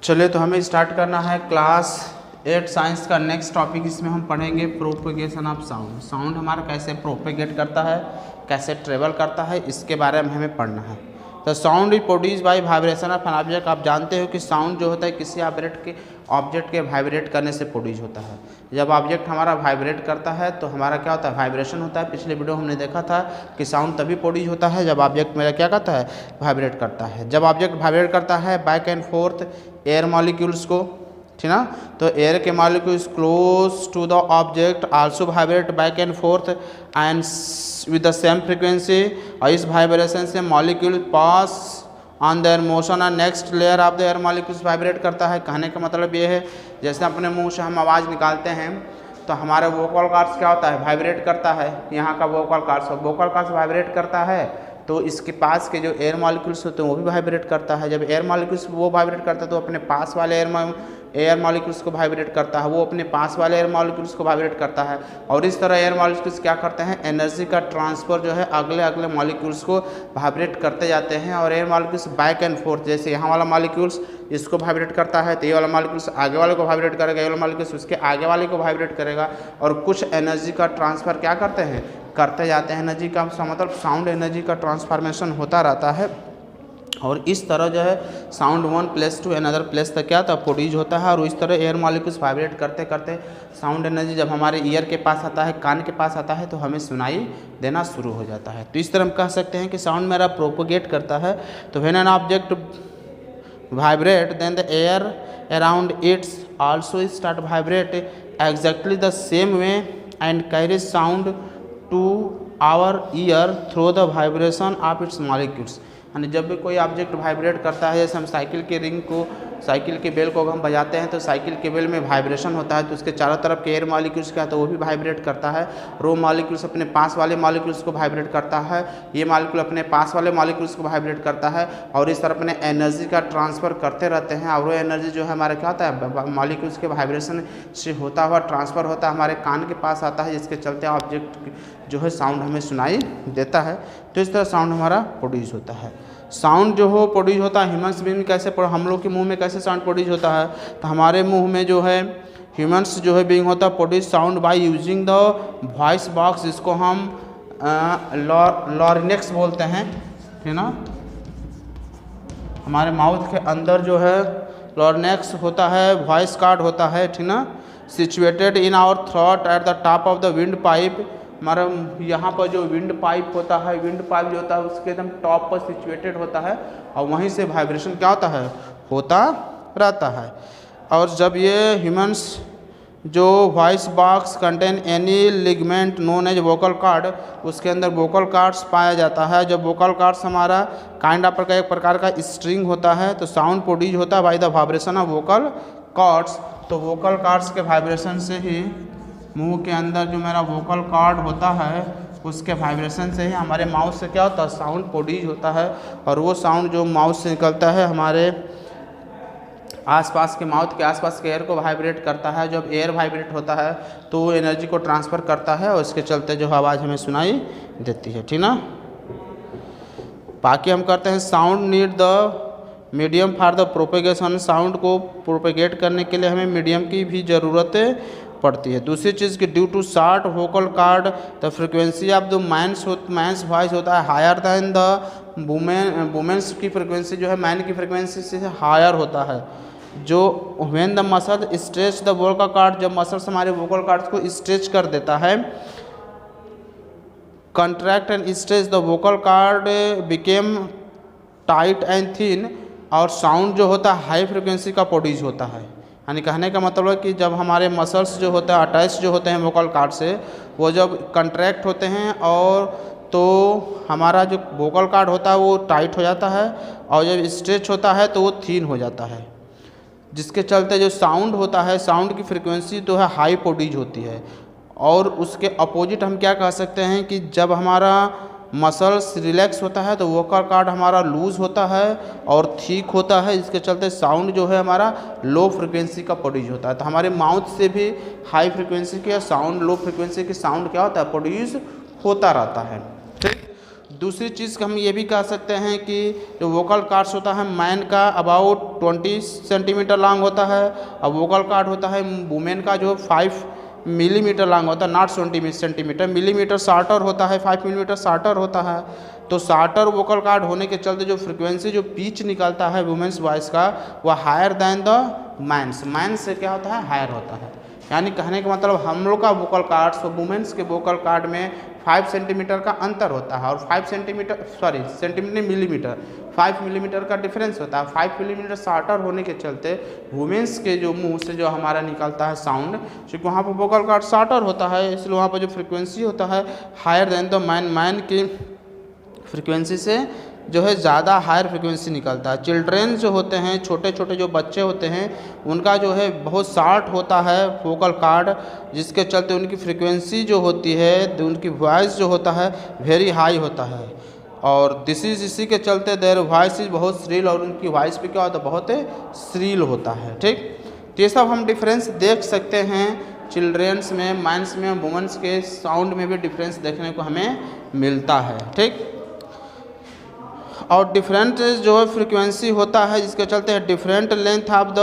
चलिए तो हमें स्टार्ट करना है क्लास 8 साइंस का नेक्स्ट टॉपिक। इसमें हम पढ़ेंगे प्रोपेगेशन ऑफ साउंड। साउंड हमारा कैसे प्रोपेगेट करता है, कैसे ट्रेवल करता है, इसके बारे में हमें पढ़ना है। तो sound is produce by vibration of an object. आप जानते हो कि साउंड जो होता है किसी ऑब्जेक्ट के वाइब्रेट करने से प्रोड्यूस होता है। जब ऑब्जेक्ट हमारा वाइब्रेट करता है तो हमारा क्या होता है, वाइब्रेशन होता है। पिछले वीडियो हमने देखा था कि साउंड तभी प्रोड्यूस होता है जब ऑब्जेक्ट मेरा क्या करता है, वाइब्रेट करता है। जब ऑब्जेक्ट वाइब्रेट करता है back and forth air molecules को, ठीक ना, तो एयर के molecules close to the object also vibrate back and forth and with the same frequency. और इस वाइब्रेशन से molecule pass on their motion और next layer of the air molecules vibrate करता है। कहने का मतलब ये है जैसे अपने मुंह से हम आवाज़ निकालते हैं तो हमारे वोकल कॉर्ड्स क्या होता है, वाइब्रेट करता है। यहाँ का वोकल कॉर्ड्स वाइब्रेट करता है तो इसके पास के जो एयर मॉलिक्यूल्स होते हैं वो भी वाइब्रेट करता है। जब एयर मॉलिक्यूल्स वो वाइब्रेट करता है तो अपने पास वाले एयर मॉलिक्यूल्स को वाइब्रेट करता है, वो अपने पास वाले एयर मॉलिक्यूल्स को वाइब्रेट करता है। और इस तरह एयर मॉलिक्यूल्स क्या करते हैं, एनर्जी का ट्रांसफ़र जो है अगले मॉलिक्यूल्स को वाइब्रेट करते जाते हैं। और air molecules back and fourth, जैसे यहाँ वाला मॉलिक्यूल्स इसको वाइब्रेट करता है तो ये वाला मॉलिक्यूल्स आगे वाले को वाइब्रेट करेगा, ये वाला मॉलिक्यूल्स उसके आगे वाले को वाइब्रेट करेगा। और कुछ एनर्जी का ट्रांसफ़र क्या करते हैं, करते जाते हैं। एनर्जी का मतलब साउंड एनर्जी का ट्रांसफॉर्मेशन होता रहता है। और इस तरह जो है sound one place to another place तक क्या था, प्रोड्यूस होता है। और इस तरह एयर मॉलिक्यूल्स वाइब्रेट करते करते साउंड एनर्जी जब हमारे ईयर के पास आता है, कान के पास आता है, तो हमें सुनाई देना शुरू हो जाता है। तो इस तरह हम कह सकते हैं कि साउंड मेरा प्रोपोगेट करता है। तो when an object vibrate then the air around its also start vibrate exactly the same way and carry sound to our ear through the vibration of its molecules. यानी जब भी कोई ऑब्जेक्ट वाइब्रेट करता है, जैसे हम साइकिल के bell को हम बजाते हैं तो साइकिल के बेल में वाइब्रेशन होता है तो उसके चारों तरफ के एयर मॉलिक्यूल्स क्या है तो वो भी वाइब्रेट करता है। रो मॉलिक्यूल्स अपने पास वाले मॉलिक्यूल्स को वाइब्रेट करता है, ये मॉलिक्यूल अपने पास वाले मॉलिक्यूल्स को वाइब्रेट करता है। और इस तरह अपने एनर्जी का ट्रांसफ़र करते रहते हैं। और वो एनर्जी जो है हमारा क्या होता है, मॉलिक्यूल्स के वाइब्रेशन से होता हुआ ट्रांसफ़र होता है, हमारे कान के पास आता है, जिसके चलते ऑब्जेक्ट जो है साउंड हमें सुनाई देता है। तो इस तरह साउंड हमारा प्रोड्यूस होता है। साउंड जो हो प्रोड्यूस होता है ह्यूमन्स बीइंग कैसे, हम लोग के मुंह में कैसे साउंड प्रोड्यूस होता है, तो हमारे मुंह में जो है ह्यूमन्स जो है बीइंग होता है produce sound by using the voice box, जिसको हम लॉरिनेक्स बोलते हैं, है ना। हमारे माउथ के अंदर जो है लॉरिनेक्स होता है, वॉइस कॉर्ड होता है, ठीक ना, situated in our throat at the top of the wind pipe. हमारा यहाँ पर जो विंड पाइप होता है, विंड पाइप जो होता है उसके एकदम टॉप पर सिचुएटेड होता है और वहीं से वाइब्रेशन क्या होता है, होता रहता है। और जब ये ह्यूमन्स जो voice box contain any ligament known as vocal cord, उसके अंदर वोकल कॉर्ड्स पाया जाता है। जब वोकल कॉर्ड्स हमारा काइंड ऑफ का एक प्रकार का स्ट्रिंग होता है तो साउंड प्रोड्यूस होता है by the vibration of vocal cords. तो वोकल कॉर्ड्स के वाइब्रेशन से ही मुंह के अंदर जो मेरा वोकल कॉर्ड होता है उसके वाइब्रेशन से ही हमारे माउथ से क्या होता है, साउंड प्रोड्यूस होता है। और वो साउंड जो माउथ से निकलता है हमारे आसपास के माउथ के आसपास के एयर को वाइब्रेट करता है। जब एयर वाइब्रेट होता है तो वो एनर्जी को ट्रांसफ़र करता है और इसके चलते जो आवाज़ हमें सुनाई देती है, ठीक ना। बाकी हम करते हैं sound need the medium for the propagation. Sound को प्रोपेगेट करने के लिए हमें मीडियम की भी ज़रूरत पड़ती है। दूसरी चीज़ कि due to short vocal cord the frequency of the man's voice होता है हायर दैन द वुमेन्स की फ्रिक्वेंसी जो है मैन की फ्रिक्वेंसी से हायर होता है। जो when the muscle stretch the vocal cord, जब मसल्स हमारे वोकल कॉर्ड्स को स्ट्रेच कर देता है, contract and stretch the vocal cord became tight and thin, और साउंड जो होता है हाई फ्रिक्वेंसी का प्रोड्यूस होता है। यानी कहने का मतलब है कि जब हमारे मसल्स जो होते हैं अटैच जो होते हैं वोकल कॉर्ड से, वो जब कंट्रैक्ट होते हैं और तो हमारा जो वोकल कॉर्ड होता है वो टाइट हो जाता है, और जब स्ट्रेच होता है तो वो थीन हो जाता है, जिसके चलते जो साउंड होता है, साउंड की फ्रिक्वेंसी तो है हाई प्रोड्यूस होती है। और उसके अपोजिट हम क्या कह सकते हैं कि जब हमारा मसल्स रिलैक्स होता है तो वोकल कॉर्ड हमारा लूज़ होता है और थिक होता है, जिसके चलते साउंड जो है हमारा लो फ्रिक्वेंसी का प्रोड्यूस होता है। तो हमारे माउथ से भी हाई फ्रिक्वेंसी के साउंड, लो फ्रिक्वेंसी की साउंड क्या होता है, प्रोड्यूस होता रहता है। ठीक, दूसरी चीज़ हम ये भी कह सकते हैं कि जो वोकल कॉर्ड्स होता है मैन का अबाउट 20 सेंटीमीटर लॉन्ग होता है, और वोकल कॉर्ड होता है वुमेन का जो 5 मिलीमीटर लॉन्ग होता है, नॉट सेंटीमीटर, मिलीमीटर शॉर्टर होता है, 5 मिलीमीटर शॉर्टर होता है। तो शॉर्टर वोकल कॉर्ड होने के चलते जो फ्रिक्वेंसी जो पिच निकलता है वुमेन्स वॉइस का वह हायर दैन द मैंस से क्या होता है, हायर होता है। यानी कहने का मतलब हम लोग का वोकल कॉर्ड्स और वुमेन्स के वोकल कॉर्ड में 5 सेंटीमीटर का अंतर होता है, और 5 मिलीमीटर का डिफरेंस होता है। 5 मिलीमीटर शॉर्टर होने के चलते वुमेन्स के जो मुंह से जो हमारा निकलता है साउंड, क्योंकि वहाँ पर वोकल कॉर्ड शॉर्टर होता है, इसलिए वहाँ पर जो फ्रिक्वेंसी होता है हायर देन द मैन की फ्रिक्वेंसी से जो है ज़्यादा हायर फ्रिक्वेंसी निकलता है। चिल्ड्रेन जो होते हैं, छोटे छोटे जो बच्चे होते हैं, उनका जो है बहुत शॉर्ट होता है वोकल कॉर्ड, जिसके चलते उनकी फ्रिक्वेंसी जो होती है, उनकी वॉइस जो होता है वेरी हाई होता है। और इसी के चलते देयर वॉइस इज बहुत श्रील, और उनकी वॉइस पे क्या होता है, बहुत श्रील होता है। ठीक, तो ये सब हम डिफरेंस देख सकते हैं चिल्ड्रेंस में, मैंस में, वुमेन्स के साउंड में भी डिफरेंस देखने को हमें मिलता है। ठीक, और डिफरेंट जो है फ्रिक्वेंसी होता है, जिसके चलते different length of the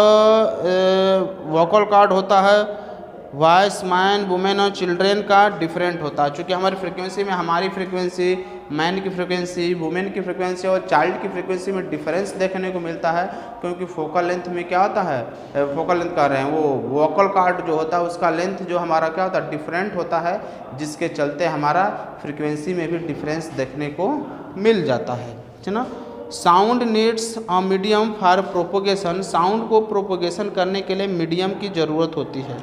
vocal cord होता है। वॉइस मैन, वुमेन और चिल्ड्रेन का डिफरेंट होता है, क्योंकि हमारी फ्रिक्वेंसी में हमारी फ्रिक्वेंसी, मैन की फ्रिक्वेंसी, वुमेन की फ्रिक्वेंसी और चाइल्ड की फ्रिक्वेंसी में डिफरेंस देखने को मिलता है। क्योंकि फोकल लेंथ में क्या होता है, फोकल लेंथ कह रहे हैं, वो वोकल कॉर्ड जो होता है उसका लेंथ जो हमारा क्या होता है, डिफरेंट होता है, जिसके चलते हमारा फ्रिक्वेंसी में भी डिफरेंस देखने को मिल जाता है ना। Sound needs a medium for propagation, sound को प्रोपोगेशन करने के लिए मीडियम की ज़रूरत होती है,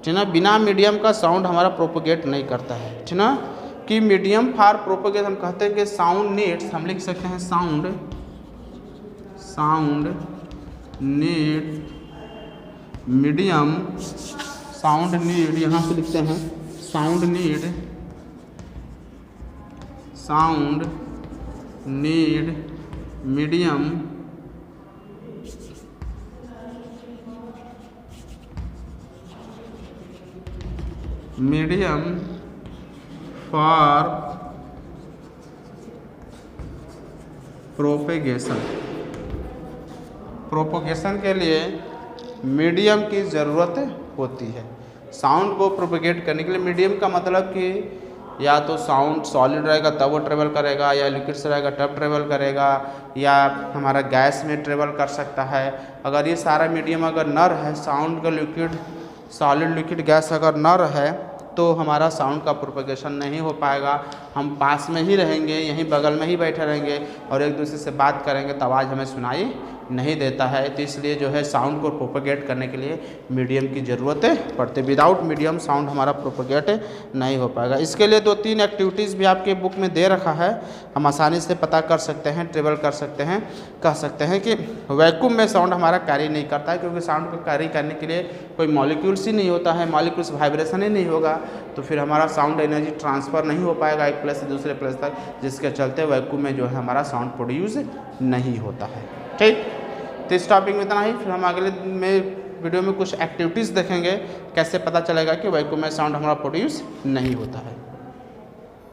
ठीक ना। बिना मीडियम का साउंड हमारा प्रोपोगेट नहीं करता है, ठीक ना। कि मीडियम फॉर प्रोपोगेशन हम कहते हैं कि साउंड नीड्स, हम लिख सकते हैं sound need medium, sound need यहाँ पे लिखते हैं sound need medium for propagation के लिए मीडियम की ज़रूरत होती है। साउंड को प्रोपोगेट करने के लिए मीडियम का मतलब कि या तो साउंड सॉलिड रहेगा तब वो ट्रेवल करेगा, या लिक्विड से रहेगा तब ट्रेवल करेगा, या हमारा गैस में ट्रेवल कर सकता है। अगर ये सारा मीडियम अगर न रहे, साउंड का लिक्विड, सॉलिड, लिक्विड, गैस अगर न रहे, तो हमारा साउंड का प्रोपोगेशन नहीं हो पाएगा। हम पास में ही रहेंगे, यहीं बगल में ही बैठे रहेंगे और एक दूसरे से बात करेंगे तो आवाज़ हमें सुनाई नहीं देता है। तो इसलिए जो है साउंड को प्रोपोगेट करने के लिए मीडियम की ज़रूरत पड़ती है। विदाउट मीडियम साउंड हमारा प्रोपोगेट नहीं हो पाएगा। इसके लिए 2-3 एक्टिविटीज़ भी आपके बुक में दे रखा है, हम आसानी से पता कर सकते हैं, ट्रेवल कर सकते हैं। कह सकते हैं कि वैक्यूम में साउंड हमारा कैरी नहीं करता है, क्योंकि साउंड को कैरी करने के लिए कोई मॉलिक्यूल्स ही नहीं होता है, मॉलिक्यूल्स वाइब्रेशन ही नहीं होगा, तो फिर हमारा साउंड एनर्जी ट्रांसफ़र नहीं हो पाएगा एक प्लेस से दूसरे प्लेस तक, जिसके चलते वैक्यूम में जो है हमारा साउंड प्रोड्यूस नहीं होता है। ठीक, तो इस टॉपिक में इतना ही। फिर हम अगले में वीडियो में कुछ एक्टिविटीज़ देखेंगे, कैसे पता चलेगा कि वैक्यूम में साउंड हमारा प्रोड्यूस नहीं होता है।